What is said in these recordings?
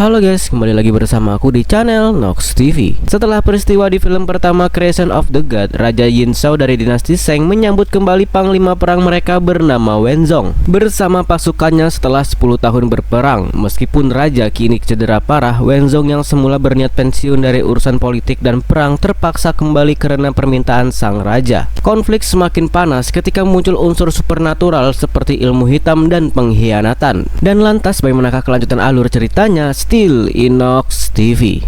Halo guys, kembali lagi bersama aku di channel Nox TV. Setelah peristiwa di film pertama Creation of the God, Raja Yin Zhao dari dinasti Shang menyambut kembali panglima perang mereka bernama Wenzong bersama pasukannya setelah 10 tahun berperang. Meskipun Raja kini cedera parah, Wenzong yang semula berniat pensiun dari urusan politik dan perang terpaksa kembali karena permintaan sang raja. Konflik semakin panas ketika muncul unsur supernatural seperti ilmu hitam dan pengkhianatan. Dan lantas bagaimanakah kelanjutan alur ceritanya? Still in Nox TV.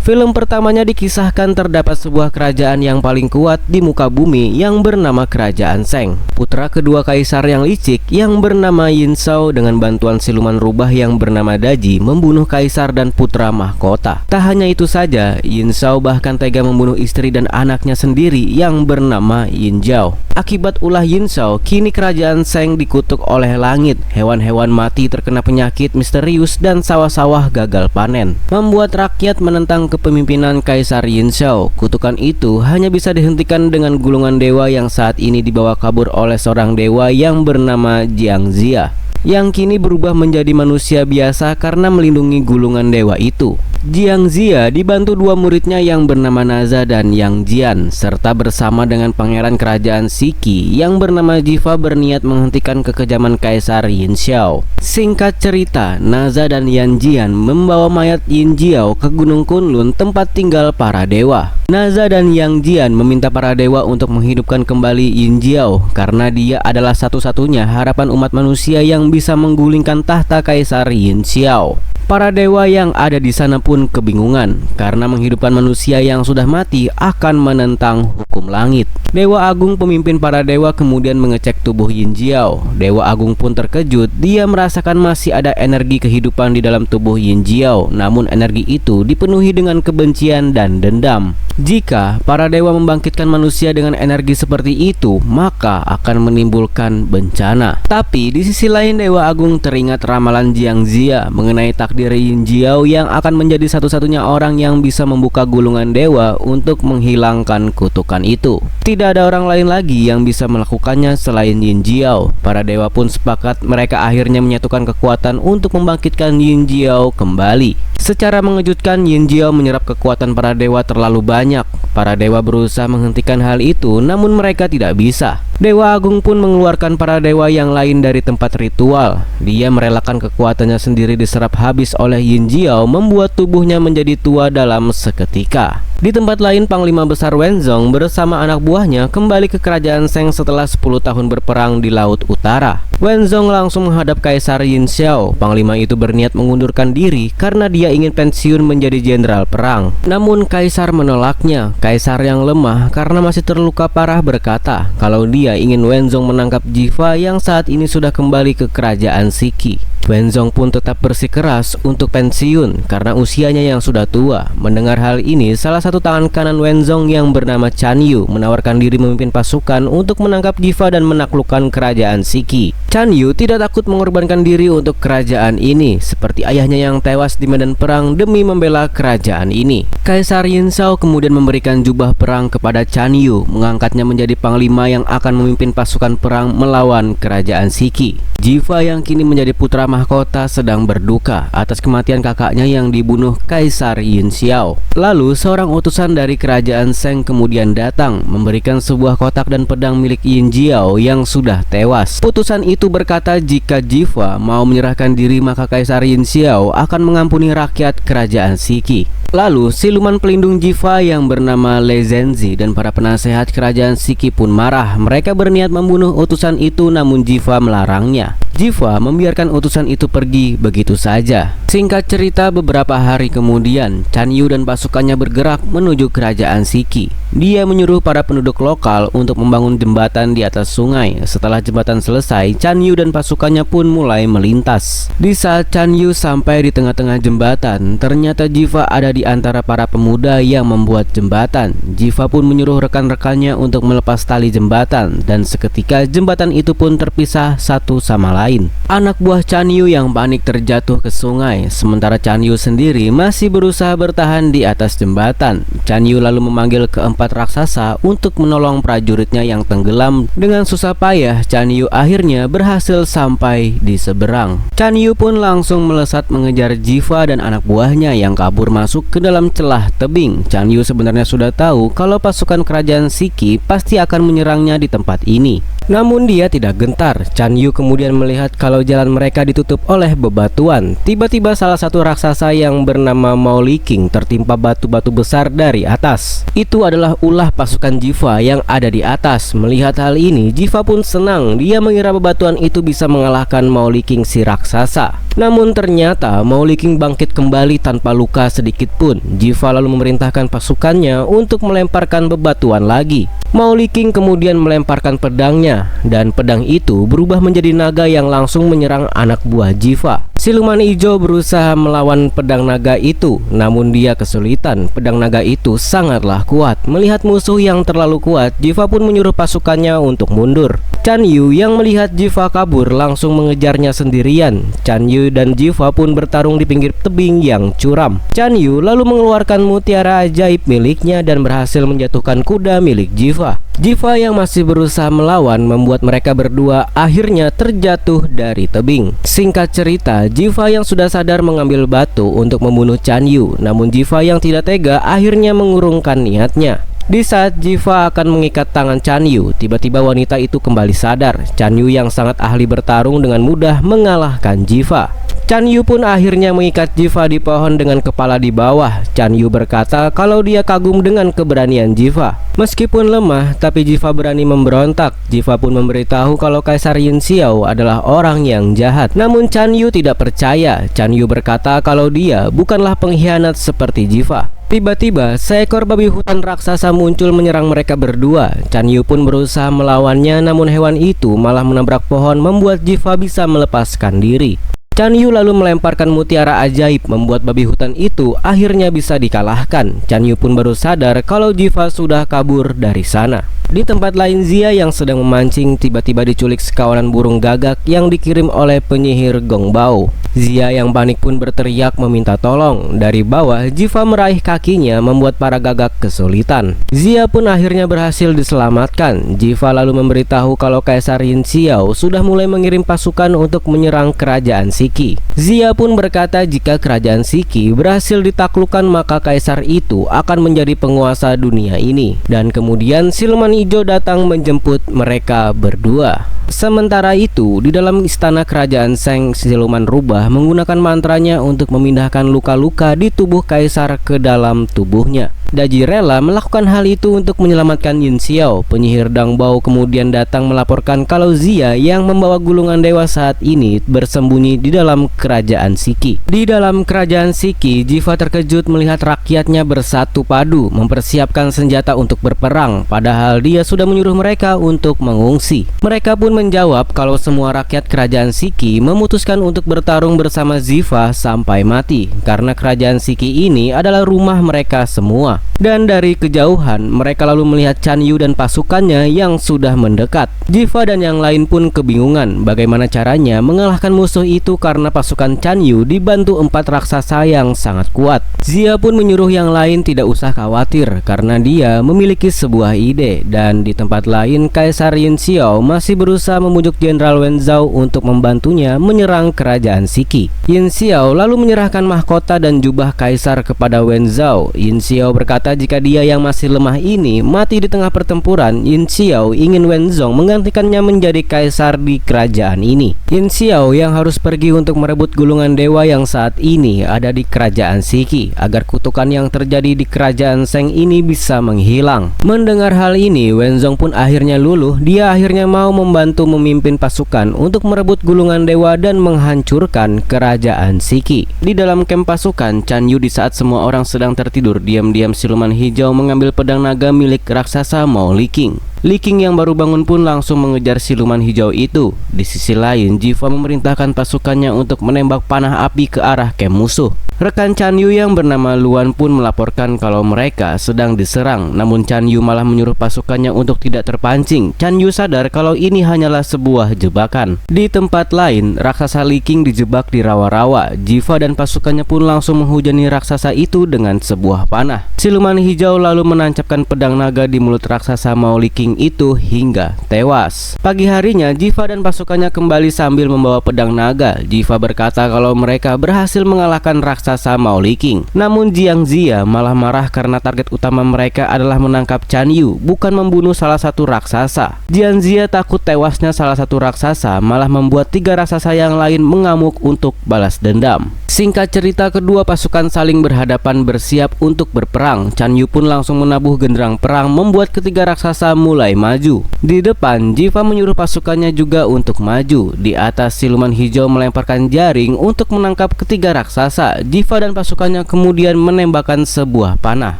Film pertamanya dikisahkan terdapat sebuah kerajaan yang paling kuat di muka bumi yang bernama Kerajaan Shang. Putra kedua kaisar yang licik yang bernama Yin Zhao dengan bantuan siluman rubah yang bernama Daji membunuh kaisar dan putra mahkota. Tak hanya itu saja, Yin Zhao bahkan tega membunuh istri dan anaknya sendiri yang bernama Yin Zhao. Akibat ulah Yin Zhao, kini kerajaan Shang dikutuk oleh langit. Hewan-hewan mati terkena penyakit misterius dan sawah-sawah gagal panen, membuat rakyat menentang kepemimpinan Kaisar Yin Zhao. Kutukan itu hanya bisa dihentikan dengan gulungan dewa yang saat ini dibawa kabur oleh seorang dewa yang bernama Jiang Zia, yang kini berubah menjadi manusia biasa karena melindungi gulungan dewa itu. Jiang Zia dibantu dua muridnya yang bernama Naza dan Yang Jian, serta bersama dengan pangeran kerajaan Siki yang bernama Jiva berniat menghentikan kekejaman Kaisar Yin Zhao. Singkat cerita, Naza dan Yang Jian membawa mayat Yin Zhao ke Gunung Kunlun, tempat tinggal para dewa. Naza dan Yang Jian meminta para dewa untuk menghidupkan kembali Yin Zhao karena dia adalah satu-satunya harapan umat manusia yang bisa menggulingkan tahta Kaisar Yin Zhao. Para dewa yang ada di sana pun kebingungan karena menghidupkan manusia yang sudah mati akan menentang hukum langit. Dewa Agung pemimpin para dewa kemudian mengecek tubuh Yin Zhao. Dewa Agung pun terkejut, dia merasakan masih ada energi kehidupan di dalam tubuh Yin Zhao, namun energi itu dipenuhi dengan kebencian dan dendam. Jika para dewa membangkitkan manusia dengan energi seperti itu, maka akan menimbulkan bencana. Tapi di sisi lain, Dewa Agung teringat ramalan Jiang Zia mengenai takdir Yin Zhao yang akan menjadi satu-satunya orang yang bisa membuka gulungan dewa untuk menghilangkan kutukan itu. Tidak ada orang lain lagi yang bisa melakukannya selain Yin Zhao. Para dewa pun sepakat, mereka akhirnya menyatukan kekuatan untuk membangkitkan Yin Zhao kembali. Secara mengejutkan, Yin Zhao menyerap kekuatan para dewa terlalu banyak. Para dewa berusaha menghentikan hal itu, namun mereka tidak bisa. Dewa Agung pun mengeluarkan para dewa yang lain dari tempat ritual. Dia merelakan kekuatannya sendiri diserap habis oleh Yin Zhao, membuat tubuhnya menjadi tua dalam seketika. Di tempat lain, Panglima Besar Wenzong bersama anak buahnya kembali ke kerajaan Shang setelah 10 tahun berperang di Laut Utara. Wenzong langsung menghadap Kaisar Yin Zhao. Panglima itu berniat mengundurkan diri karena dia ingin pensiun menjadi jenderal perang. Namun Kaisar menolaknya. Kaisar yang lemah karena masih terluka parah berkata kalau dia ingin Wenzong menangkap Jiva yang saat ini sudah kembali ke kerajaan Siki. Wenzong pun tetap bersikeras untuk pensiun karena usianya yang sudah tua. Mendengar hal ini, salah satu tangan kanan Wenzong yang bernama Chan Yu menawarkan diri memimpin pasukan untuk menangkap Jiva dan menaklukkan kerajaan Siki. Chan Yu tidak takut mengorbankan diri untuk kerajaan ini, seperti ayahnya yang tewas di medan perang demi membela kerajaan ini. Kaisar Yin Zhao kemudian memberikan jubah perang kepada Chan Yu, mengangkatnya menjadi panglima yang akan memimpin pasukan perang melawan kerajaan Siki. Jiva yang kini menjadi putra mahkota sedang berduka atas kematian kakaknya yang dibunuh Kaisar Yin Zhao. Lalu seorang utusan dari kerajaan Shang kemudian datang memberikan sebuah kotak dan pedang milik Yin Zhao yang sudah tewas. Utusan itu berkata jika Jiva mau menyerahkan diri maka Kaisar Yin Zhao akan mengampuni rakyat kerajaan Siki. Lalu siluman pelindung Jiva yang bernama Le Zhenzi dan para penasehat kerajaan Siki pun marah. Mereka berniat membunuh utusan itu namun Jiva melarangnya. Jiva membiarkan utusan itu pergi begitu saja. Singkat cerita, beberapa hari kemudian Chan Yu dan pasukannya bergerak menuju kerajaan Siki. Dia menyuruh para penduduk lokal untuk membangun jembatan di atas sungai. Setelah jembatan selesai, Chan Yu dan pasukannya pun mulai melintas. Di saat Chan Yu sampai di tengah-tengah jembatan, ternyata Jiva ada di antara para pemuda yang membuat jembatan. Jiva pun menyuruh rekan-rekannya untuk melepas tali jembatan, dan seketika jembatan itu pun terpisah satu sama lain. lain. Anak buah Chan Yu yang panik terjatuh ke sungai, sementara Chan Yu sendiri masih berusaha bertahan di atas jembatan. Chan Yu lalu memanggil keempat raksasa untuk menolong prajuritnya yang tenggelam. Dengan susah payah, Chan Yu akhirnya berhasil sampai di seberang. Chan Yu pun langsung melesat mengejar Jiva dan anak buahnya yang kabur masuk ke dalam celah tebing. Chan Yu sebenarnya sudah tahu kalau pasukan kerajaan Shiki pasti akan menyerangnya di tempat ini. Namun dia tidak gentar. Chan Yu kemudian melihat kalau jalan mereka ditutup oleh bebatuan. Tiba-tiba salah satu raksasa yang bernama Mao Liking tertimpa batu-batu besar dari atas. Itu adalah ulah pasukan Jiva yang ada di atas. Melihat hal ini, Jiva pun senang. Dia mengira bebatuan itu bisa mengalahkan Mao Liking si raksasa. Namun ternyata Mao Liking bangkit kembali tanpa luka sedikit pun. Jiva lalu memerintahkan pasukannya untuk melemparkan bebatuan lagi. Mao Liking kemudian melemparkan pedangnya, dan pedang itu berubah menjadi naga yang langsung menyerang anak buah Jiva. Siluman hijau berusaha melawan pedang naga itu, namun dia kesulitan. Pedang naga itu sangatlah kuat. Melihat musuh yang terlalu kuat, Jiva pun menyuruh pasukannya untuk mundur. Chan Yu yang melihat Jiva kabur langsung mengejarnya sendirian. Chan Yu dan Jiva pun bertarung di pinggir tebing yang curam. Chan Yu lalu mengeluarkan mutiara ajaib miliknya dan berhasil menjatuhkan kuda milik Jiva. Jiva yang masih berusaha melawan membuat mereka berdua akhirnya terjatuh dari tebing. Singkat cerita, Jiva yang sudah sadar mengambil batu untuk membunuh Chan Yu. Namun Jiva yang tidak tega akhirnya mengurungkan niatnya. Di saat Jiva akan mengikat tangan Chan Yu, tiba-tiba wanita itu kembali sadar. Chan Yu yang sangat ahli bertarung dengan mudah mengalahkan Jiva. Chan Yu pun akhirnya mengikat Jiva di pohon dengan kepala di bawah. Chan Yu berkata kalau dia kagum dengan keberanian Jiva. Meskipun lemah, tapi Jiva berani memberontak. Jiva pun memberitahu kalau Kaisar Yin Xiao adalah orang yang jahat. Namun Chan Yu tidak percaya. Chan Yu berkata kalau dia bukanlah pengkhianat seperti Jiva. Tiba-tiba, seekor babi hutan raksasa muncul menyerang mereka berdua. Chan Yu pun berusaha melawannya, namun hewan itu malah menabrak pohon membuat Jiva bisa melepaskan diri. Chan Yu lalu melemparkan mutiara ajaib membuat babi hutan itu akhirnya bisa dikalahkan. Chan Yu pun baru sadar kalau Jiva sudah kabur dari sana. Di tempat lain, Zia yang sedang memancing tiba-tiba diculik sekawanan burung gagak yang dikirim oleh penyihir Gong Bao. Zia yang panik pun berteriak meminta tolong. Dari bawah, Jiva meraih kakinya membuat para gagak kesulitan. Zia pun akhirnya berhasil diselamatkan. Jiva lalu memberitahu kalau Kaisar Yin Xiao sudah mulai mengirim pasukan untuk menyerang kerajaan Shiki. Zia pun berkata jika kerajaan Shiki berhasil ditaklukkan maka Kaisar itu akan menjadi penguasa dunia ini. Dan kemudian siluman hijau datang menjemput mereka berdua. Sementara itu, di dalam istana kerajaan Sheng, siluman rubah menggunakan mantranya untuk memindahkan luka-luka di tubuh kaisar ke dalam tubuhnya. Daji rela melakukan hal itu untuk menyelamatkan Yin Xiao. Penyihir Dang Bao kemudian datang melaporkan kalau Zia yang membawa gulungan dewa saat ini bersembunyi di dalam kerajaan Shiki. Di dalam kerajaan Shiki, Jiva terkejut melihat rakyatnya bersatu padu mempersiapkan senjata untuk berperang, padahal dia sudah menyuruh mereka untuk mengungsi. Mereka pun menjawab kalau semua rakyat kerajaan Shiki memutuskan untuk bertarung bersama Jiva sampai mati, karena kerajaan Shiki ini adalah rumah mereka semua. Dan dari kejauhan, mereka lalu melihat Chan Yu dan pasukannya yang sudah mendekat. Jiva dan yang lain pun kebingungan bagaimana caranya mengalahkan musuh itu karena pasukan Chan Yu dibantu 4 raksasa yang sangat kuat. Zia pun menyuruh yang lain tidak usah khawatir karena dia memiliki sebuah ide. Dan di tempat lain, Kaisar Yin Xiao masih berusaha memujuk Jenderal Wen Zhao untuk membantunya menyerang kerajaan Shiki. Yin Xiao lalu menyerahkan mahkota dan jubah kaisar kepada Wen Zhao. Yin Xiao berkata jika dia yang masih lemah ini mati di tengah pertempuran, Yin Xiao ingin Wen Zhao menggantikannya menjadi kaisar di kerajaan ini. Yin Xiao yang harus pergi untuk merebut gulungan dewa yang saat ini ada di kerajaan Shiki agar kutukan yang terjadi di kerajaan Sheng ini bisa menghilang. Mendengar hal ini, Wen Zhao pun akhirnya luluh. Dia akhirnya mau membantu memimpin pasukan untuk merebut gulungan dewa dan menghancurkan kerajaan Shiki. Di dalam kamp pasukan Chan Yu, di saat semua orang sedang tertidur, diam-diam siluman hijau mengambil pedang naga milik raksasa Mao Liking. Li King yang baru bangun pun langsung mengejar siluman hijau itu. Di sisi lain, Jiva memerintahkan pasukannya untuk menembak panah api ke arah camp musuh. Rekan Chan Yu yang bernama Luan pun melaporkan kalau mereka sedang diserang, namun Chan Yu malah menyuruh pasukannya untuk tidak terpancing. Chan Yu sadar kalau ini hanyalah sebuah jebakan. Di tempat lain, raksasa Li King dijebak di rawa-rawa. Jiva dan pasukannya pun langsung menghujani raksasa itu dengan sebuah panah. Siluman hijau lalu menancapkan pedang naga di mulut raksasa Mao Li King itu hingga tewas. Pagi harinya, Jiva dan pasukannya kembali sambil membawa pedang naga. Jiva berkata kalau mereka berhasil mengalahkan raksasa Mao Li King. Namun Jiang Zia malah marah karena target utama mereka adalah menangkap Chan Yu, bukan membunuh salah satu raksasa. Jiang Zia takut tewasnya salah satu raksasa malah membuat 3 raksasa yang lain mengamuk untuk balas dendam. Singkat cerita, kedua pasukan saling berhadapan bersiap untuk berperang. Chan Yu pun langsung menabuh genderang perang, membuat ketiga raksasa mulai maju. Di depan, Jiva menyuruh pasukannya juga untuk maju. Di atas, siluman hijau melemparkan jaring untuk menangkap ketiga raksasa. Jiva dan pasukannya kemudian menembakkan sebuah panah.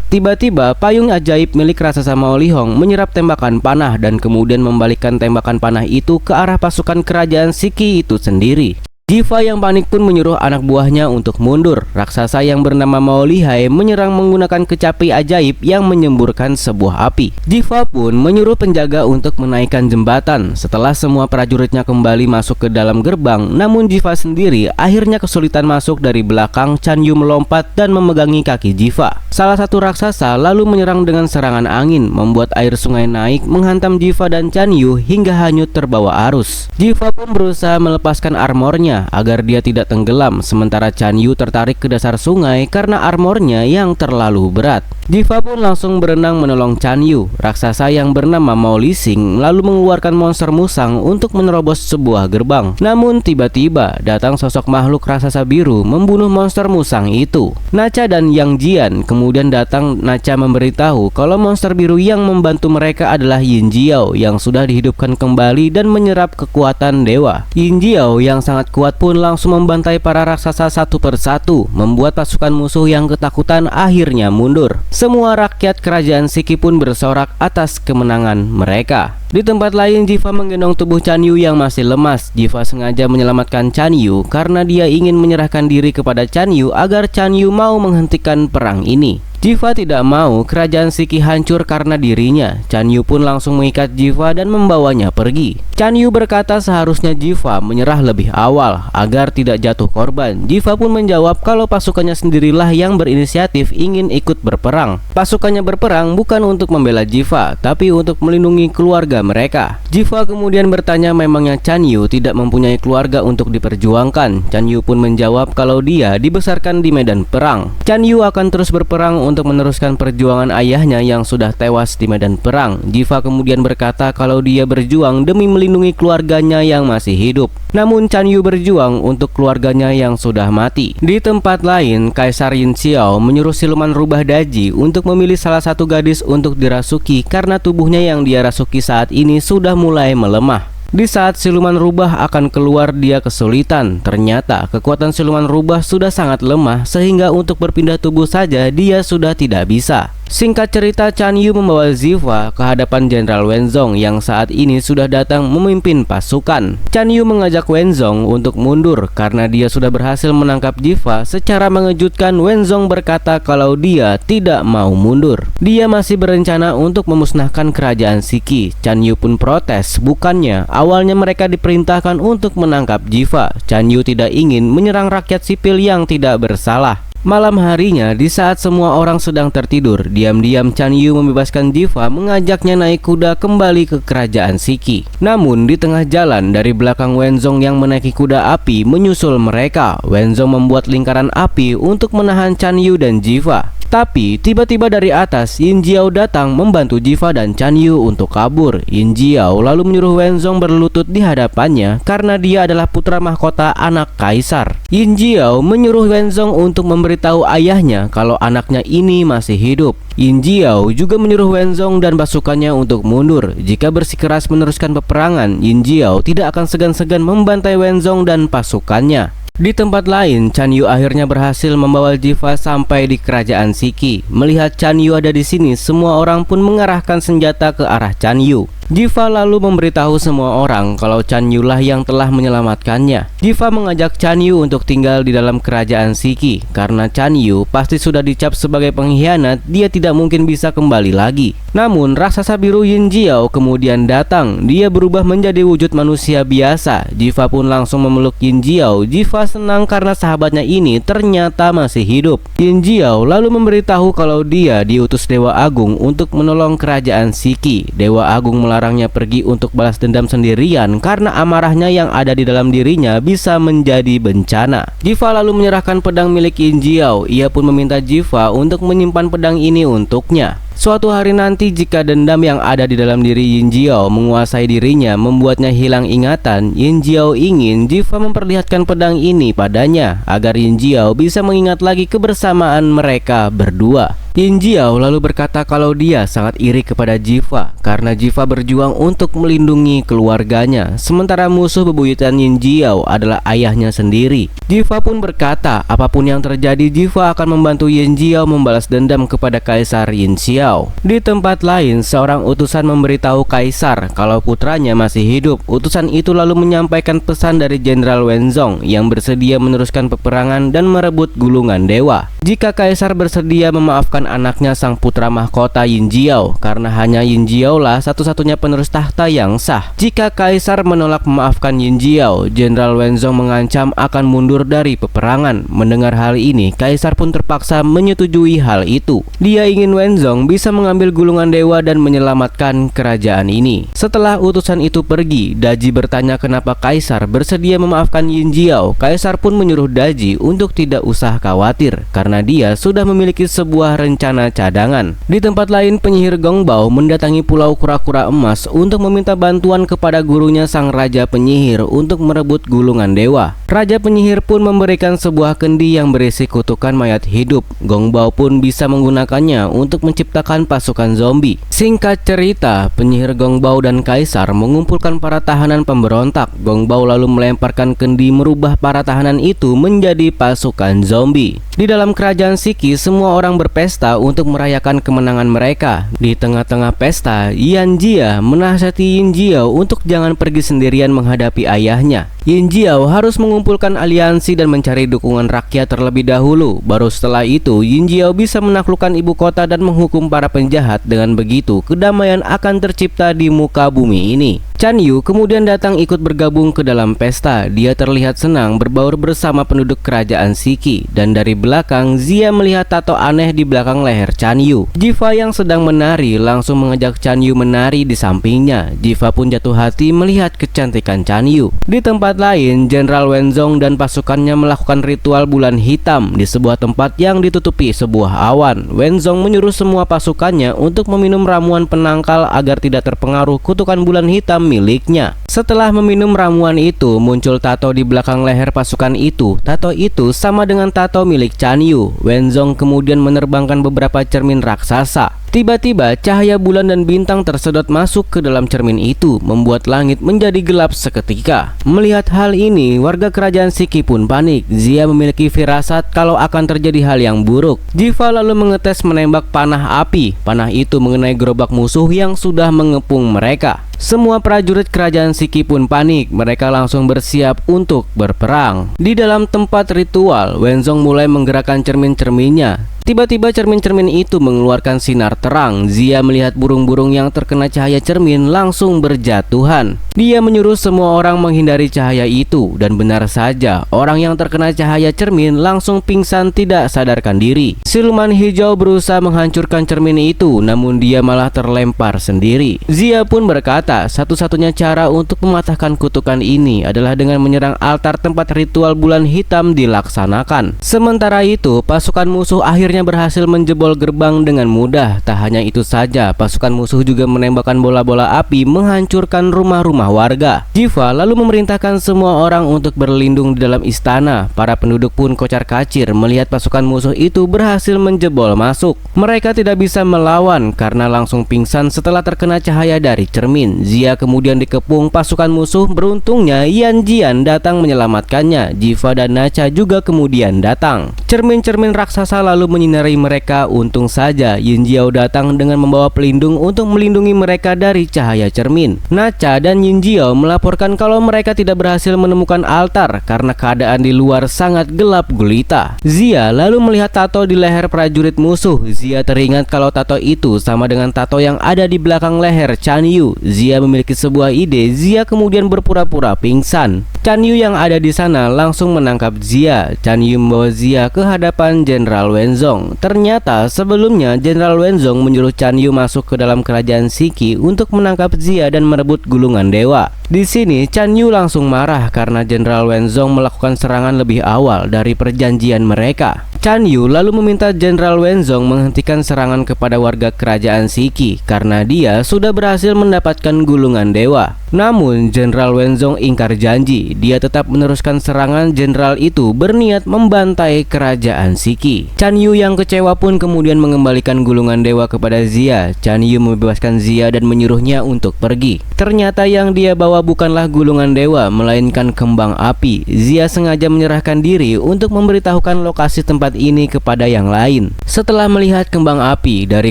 Tiba-tiba, payung ajaib milik raksasa Mao Li Hong menyerap tembakan panah dan kemudian membalikkan tembakan panah itu ke arah pasukan kerajaan Shiki itu sendiri. Jiva yang panik pun menyuruh anak buahnya untuk mundur. Raksasa yang bernama Mao Lihai menyerang menggunakan kecapi ajaib yang menyemburkan sebuah api. Jiva pun menyuruh penjaga untuk menaikkan jembatan. Setelah semua prajuritnya kembali masuk ke dalam gerbang, namun Jiva sendiri akhirnya kesulitan masuk dari belakang. Chan Yu melompat dan memegangi kaki Jiva. Salah satu raksasa lalu menyerang dengan serangan angin, membuat air sungai naik menghantam Jiva dan Chan Yu hingga hanyut terbawa arus. Jiva pun berusaha melepaskan armornya agar dia tidak tenggelam, sementara Chan Yu tertarik ke dasar sungai karena armornya yang terlalu berat. Jiva pun langsung berenang menolong Chan Yu. Raksasa yang bernama Mao Lising lalu mengeluarkan monster musang untuk menerobos sebuah gerbang. Namun tiba-tiba datang sosok makhluk raksasa biru membunuh monster musang itu. Nacha dan Yang Jian kemudian datang. Nacha memberitahu kalau monster biru yang membantu mereka adalah Yin Jiao yang sudah dihidupkan kembali dan menyerap kekuatan dewa. Yin Jiao yang sangat kuat pun langsung membantai para raksasa satu persatu, membuat pasukan musuh yang ketakutan akhirnya mundur. Semua rakyat kerajaan Shiki pun bersorak atas kemenangan mereka. Di tempat lain, Jiva menggendong tubuh Chan Yu yang masih lemas. Jiva sengaja menyelamatkan Chan Yu karena dia ingin menyerahkan diri kepada Chan Yu agar Chan Yu mau menghentikan perang ini. Jiva tidak mau kerajaan Shiki hancur karena dirinya. Chan Yu pun langsung mengikat Jiva dan membawanya pergi. Chan Yu berkata seharusnya Jiva menyerah lebih awal agar tidak jatuh korban. Jiva pun menjawab kalau pasukannya sendirilah yang berinisiatif ingin ikut berperang. Pasukannya berperang bukan untuk membela Jiva, tapi untuk melindungi keluarga mereka. Jiva kemudian bertanya memangnya Chan Yu tidak mempunyai keluarga untuk diperjuangkan. Chan Yu pun menjawab kalau dia dibesarkan di medan perang. Chan Yu akan terus berperang untuk meneruskan perjuangan ayahnya yang sudah tewas di medan perang. Jiva kemudian berkata kalau dia berjuang demi melindungi keluarganya yang masih hidup. Namun Chan Yu berjuang untuk keluarganya yang sudah mati. Di tempat lain, Kaisar Yin Xiao menyuruh siluman rubah Daji untuk memilih salah satu gadis untuk dirasuki karena tubuhnya yang dia rasuki saat ini sudah mulai melemah. Di saat siluman rubah akan keluar, dia kesulitan. Ternyata kekuatan siluman rubah sudah sangat lemah sehingga untuk berpindah tubuh saja dia sudah tidak bisa. Singkat cerita, Chan Yu membawa Jiva ke hadapan Jenderal Wenzong yang saat ini sudah datang memimpin pasukan. Chan Yu mengajak Wenzong untuk mundur karena dia sudah berhasil menangkap Jiva. Secara mengejutkan, Wenzong berkata kalau dia tidak mau mundur. Dia masih berencana untuk memusnahkan kerajaan Shiki. Chan Yu pun protes, bukannya awalnya mereka diperintahkan untuk menangkap Jiva. Chan Yu tidak ingin menyerang rakyat sipil yang tidak bersalah. Malam harinya, di saat semua orang sedang tertidur, diam-diam Chan Yu membebaskan Jiva, mengajaknya naik kuda kembali ke kerajaan Shiki. Namun di tengah jalan, dari belakang Wenzong yang menaiki kuda api menyusul mereka. Wenzong membuat lingkaran api untuk menahan Chan Yu dan Jiva. Tapi tiba-tiba dari atas, Yin Jiao datang membantu Jiva dan Chan Yu untuk kabur. Yin Jiao lalu menyuruh Wenzong berlutut di hadapannya karena dia adalah putra mahkota anak kaisar. Yin Jiao menyuruh Wenzong untuk memberitahu ayahnya kalau anaknya ini masih hidup. Yin Jiao juga menyuruh Wenzong dan pasukannya untuk mundur. Jika bersikeras meneruskan peperangan, Yin Jiao tidak akan segan-segan membantai Wenzong dan pasukannya. Di tempat lain, Chan Yu akhirnya berhasil membawa Jiva sampai di kerajaan Shiki. Melihat Chan Yu ada di sini, semua orang pun mengarahkan senjata ke arah Chan Yu. Jiva lalu memberitahu semua orang kalau Chan Yu lah yang telah menyelamatkannya. Jiva mengajak Chan Yu untuk tinggal di dalam kerajaan Shiki. Karena Chan Yu pasti sudah dicap sebagai pengkhianat, dia tidak mungkin bisa kembali lagi. Namun raksasa biru Yin Jiao kemudian datang. Dia berubah menjadi wujud manusia biasa. Jiva pun langsung memeluk Yin Jiao. Jiva senang karena sahabatnya ini ternyata masih hidup. Yin Jiao lalu memberitahu kalau dia diutus Dewa Agung untuk menolong kerajaan Shiki. Dewa Agung melarangnya pergi untuk balas dendam sendirian karena amarahnya yang ada di dalam dirinya bisa menjadi bencana. Jiva lalu menyerahkan pedang milik Yin Jiao. Ia pun meminta Jiva untuk menyimpan pedang ini untuknya. Suatu hari nanti jika dendam yang ada di dalam diri Yin Jiao menguasai dirinya membuatnya hilang ingatan, Yin Jiao ingin Jiva memperlihatkan pedang ini padanya agar Yin Jiao bisa mengingat lagi kebersamaan mereka berdua. Yin Jiao lalu berkata kalau dia sangat iri kepada Jiva karena Jiva berjuang untuk melindungi keluarganya, sementara musuh bebuyutan Yin Jiao adalah ayahnya sendiri. Jiva pun berkata apapun yang terjadi Jiva akan membantu Yin Jiao membalas dendam kepada Kaisar Yin Xiao. Di tempat lain, seorang utusan memberitahu Kaisar kalau putranya masih hidup. Utusan itu lalu menyampaikan pesan dari Jenderal Wenzong yang bersedia meneruskan peperangan dan merebut gulungan dewa. Jika Kaisar bersedia memaafkan anaknya sang putra mahkota Yin Jiao, karena hanya Yin Jiao lah satu-satunya penerus tahta yang sah. Jika Kaisar menolak memaafkan Yin Jiao, Jenderal Wenzong mengancam akan mundur dari peperangan. Mendengar hal ini, Kaisar pun terpaksa menyetujui hal itu. Dia ingin Wenzong bisa mengambil gulungan dewa dan menyelamatkan kerajaan ini. Setelah utusan itu pergi, Daji bertanya kenapa Kaisar bersedia memaafkan Yin Jiao. Kaisar pun menyuruh Daji untuk tidak usah khawatir karena dia sudah memiliki sebuah rencana cadangan. Di tempat lain, penyihir Gongbao mendatangi Pulau Kura-Kura Emas untuk meminta bantuan kepada gurunya sang raja penyihir untuk merebut gulungan dewa. Raja penyihir pun memberikan sebuah kendi yang berisi kutukan mayat hidup. Gongbao pun bisa menggunakannya untuk menciptakan pasukan zombie. Singkat cerita, penyihir Gongbao dan Kaisar mengumpulkan para tahanan pemberontak. Gongbao lalu melemparkan kendi merubah para tahanan itu menjadi pasukan zombie. Di dalam kerajaan Shiki, semua orang berpesta untuk merayakan kemenangan mereka. Di tengah-tengah pesta, Yan Jia menasihati Yin Jiao untuk jangan pergi sendirian menghadapi ayahnya. Yin Jiao harus mengumpulkan aliansi dan mencari dukungan rakyat terlebih dahulu. Baru setelah itu, Yin Jiao bisa menaklukkan ibu kota dan menghukum para penjahat. Dengan begitu, kedamaian akan tercipta di muka bumi ini. Chan Yu kemudian datang ikut bergabung ke dalam pesta. Dia terlihat senang berbaur bersama penduduk kerajaan Shiki. Dan dari belakang, Zia melihat tato aneh di belakang leher Chan Yu. Jiva yang sedang menari langsung mengajak Chan Yu menari di sampingnya. Jiva pun jatuh hati melihat kecantikan Chan Yu. Di tempat lain, Jenderal Wenzong dan pasukannya melakukan ritual bulan hitam di sebuah tempat yang ditutupi sebuah awan. Wenzong menyuruh semua pasukannya untuk meminum ramuan penangkal agar tidak terpengaruh kutukan bulan hitam miliknya. Setelah meminum ramuan itu, muncul tato di belakang leher pasukan itu. Tato itu sama dengan tato milik Chan Yu. Wenzong kemudian menerbangkan beberapa cermin raksasa. Tiba-tiba cahaya bulan dan bintang tersedot masuk ke dalam cermin itu, membuat langit menjadi gelap seketika. Melihat hal ini, warga kerajaan Shiki pun panik. Zia memiliki firasat kalau akan terjadi hal yang buruk. Jiva lalu mengetes menembak panah api. Panah itu mengenai gerobak musuh yang sudah mengepung mereka. Semua prajurit kerajaan Shiki pun panik. Mereka langsung bersiap untuk berperang. Di dalam tempat ritual, Wenzong mulai menggerakkan cermin-cerminnya. Tiba-tiba cermin-cermin itu mengeluarkan sinar terang. Zia melihat burung-burung yang terkena cahaya cermin langsung berjatuhan. Dia menyuruh semua orang menghindari cahaya itu. Dan benar saja, orang yang terkena cahaya cermin langsung pingsan tidak sadarkan diri. Siluman hijau berusaha menghancurkan cermin itu, namun dia malah terlempar sendiri. Zia pun berkata, satu-satunya cara untuk mematahkan kutukan ini adalah dengan menyerang altar tempat ritual bulan hitam dilaksanakan. Sementara itu, pasukan musuh akhirnya akhirnya berhasil menjebol gerbang dengan mudah. Tak hanya itu saja, pasukan musuh juga menembakkan bola-bola api menghancurkan rumah-rumah warga. Jiva lalu memerintahkan semua orang untuk berlindung di dalam istana. Para penduduk pun kocar-kacir melihat pasukan musuh itu berhasil menjebol masuk. Mereka tidak bisa melawan karena langsung pingsan setelah terkena cahaya dari cermin. Zia kemudian dikepung pasukan musuh. Beruntungnya Yan Jian datang menyelamatkannya. Jiva dan Nacha juga kemudian datang. Cermin-cermin raksasa lalu menyinari mereka. Untung saja Yin Jiao datang dengan membawa pelindung untuk melindungi mereka dari cahaya cermin. Nacha dan Yin Jiao melaporkan kalau mereka tidak berhasil menemukan altar karena keadaan di luar sangat gelap gulita. Zia lalu melihat tato di leher prajurit musuh. Zia teringat kalau tato itu sama dengan tato yang ada di belakang leher Chan Yu. Zia memiliki sebuah ide. Zia kemudian berpura-pura pingsan. Chan Yu yang ada di sana langsung menangkap Zia. Chan Yu membawa Zia ke hadapan Jenderal Wenzong. Ternyata sebelumnya Jenderal Wenzong menyuruh Chan Yu masuk ke dalam kerajaan Shiki untuk menangkap Zia dan merebut gulungan dewa. Di sini Chan Yu langsung marah karena Jenderal Wenzong melakukan serangan lebih awal dari perjanjian mereka. Chan Yu lalu meminta Jenderal Wenzong menghentikan serangan kepada warga kerajaan Shiki karena dia sudah berhasil mendapatkan gulungan dewa. Namun Jenderal Wenzong ingkar janji. Dia tetap meneruskan serangan. Jenderal itu berniat membantai kerajaan Shiki. Chan Yu yang kecewa pun kemudian mengembalikan gulungan dewa kepada Zia. Chan Yu membebaskan Zia dan menyuruhnya untuk pergi. Ternyata yang dia bawa bukanlah gulungan dewa, melainkan kembang api. Zia sengaja menyerahkan diri untuk memberitahukan lokasi tempat ini kepada yang lain. Setelah melihat kembang api dari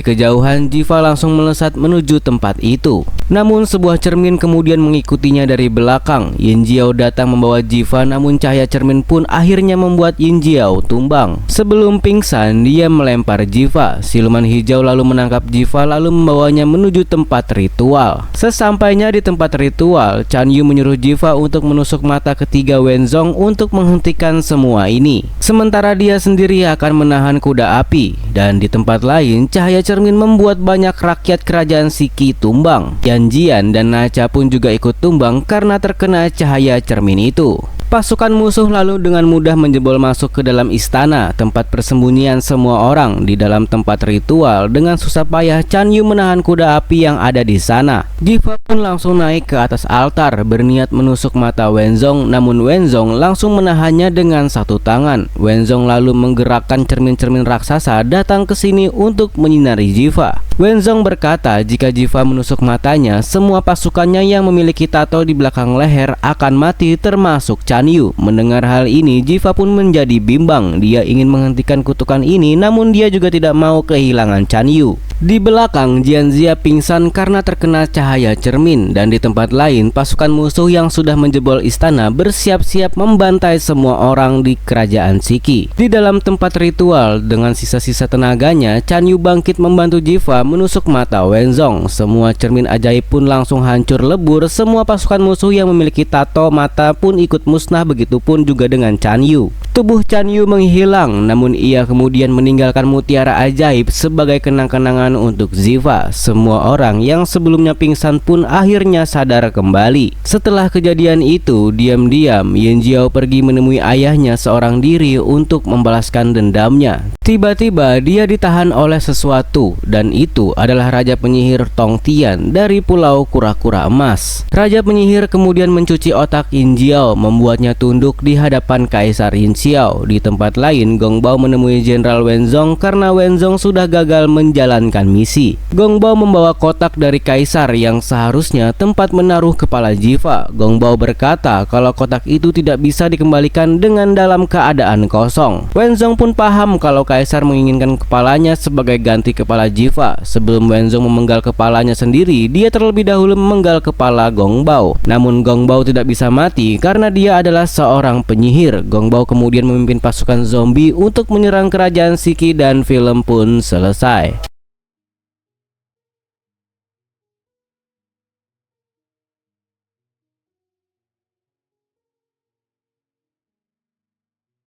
kejauhan, Jiva langsung melesat menuju tempat itu. Namun sebuah cermin kemudian mengikutinya dari belakang. Yin Jiao datang membawa Jiva, namun cahaya cermin pun akhirnya membuat Yin Jiao tumbang. Sebelum pingsan, dia melempar Jiva. Siluman hijau lalu menangkap Jiva lalu membawanya menuju tempat ritual. Sesampainya di tempat ritual, Chan Yu menyuruh Jiva untuk menusuk mata ketiga Wenzong untuk menghentikan semua ini. Sementara dia sendiri akan menahan kuda api. Dan di tempat lain, cahaya cermin membuat banyak rakyat kerajaan Shiki tumbang. Yan Jian dan Nacha pun juga ikut tumbang karena terkena cahaya cermin itu. Pasukan musuh lalu dengan mudah menjebol masuk ke dalam istana, tempat persembunyian semua orang. Di dalam tempat ritual, dengan susah payah Chan Yu menahan kuda api yang ada di sana. Jiva pun langsung naik ke atas altar, berniat menusuk mata Wenzong, namun Wenzong langsung menahannya dengan satu tangan. Wenzong lalu menggerakkan cermin-cermin raksasa datang ke sini untuk menyinari Jiva. Wenzong berkata jika Jiva menusuk matanya, semua pasukannya yang memiliki tato di belakang leher akan mati, termasuk Chan Yu. Mendengar hal ini, Jiva pun menjadi bimbang. Dia ingin menghentikan kutukan ini, namun dia juga tidak mau kehilangan Chan Yu. Di belakang, Jianxia pingsan karena terkena cahaya cermin. Dan di tempat lain, pasukan musuh yang sudah menjebol istana bersiap-siap membantai semua orang di kerajaan Shiki. Di dalam tempat ritual, dengan sisa-sisa tenaganya, Chan Yu bangkit membantu Jiva menusuk mata Wenzong. Semua cermin ajaib pun langsung hancur lebur. Semua pasukan musuh yang memiliki tato mata pun ikut musnah, begitupun juga dengan Chan Yu. Tubuh Chan Yu menghilang, namun ia kemudian meninggalkan mutiara ajaib sebagai kenang-kenangan untuk Jiva. Semua orang yang sebelumnya pingsan pun akhirnya sadar kembali. Setelah kejadian itu, diam-diam Yin Jiao pergi menemui ayahnya seorang diri untuk membalaskan dendamnya. Tiba-tiba dia ditahan oleh sesuatu, dan itu adalah Raja Penyihir Tong Tian dari Pulau Kura-Kura Emas. Raja Penyihir kemudian mencuci otak Yin Jiao, membuatnya tunduk di hadapan Kaisar Yin Xiao. Di tempat lain, Gong Bao menemui Jenderal Wenzong karena Wenzong sudah gagal menjalankan misi. Gong Bao membawa kotak dari Kaisar yang seharusnya tempat menaruh kepala Jiva. Gong Bao berkata kalau kotak itu tidak bisa dikembalikan dengan dalam keadaan kosong. Wenzong pun paham kalau Kaisar menginginkan kepalanya sebagai ganti kepala Jiva. Sebelum Wenzong memenggal kepalanya sendiri, dia terlebih dahulu memenggal kepala Gong Bao. Namun Gong Bao tidak bisa mati karena dia adalah seorang penyihir. Gong Bao kemudian memimpin pasukan zombie untuk menyerang kerajaan Shiki dan film pun selesai.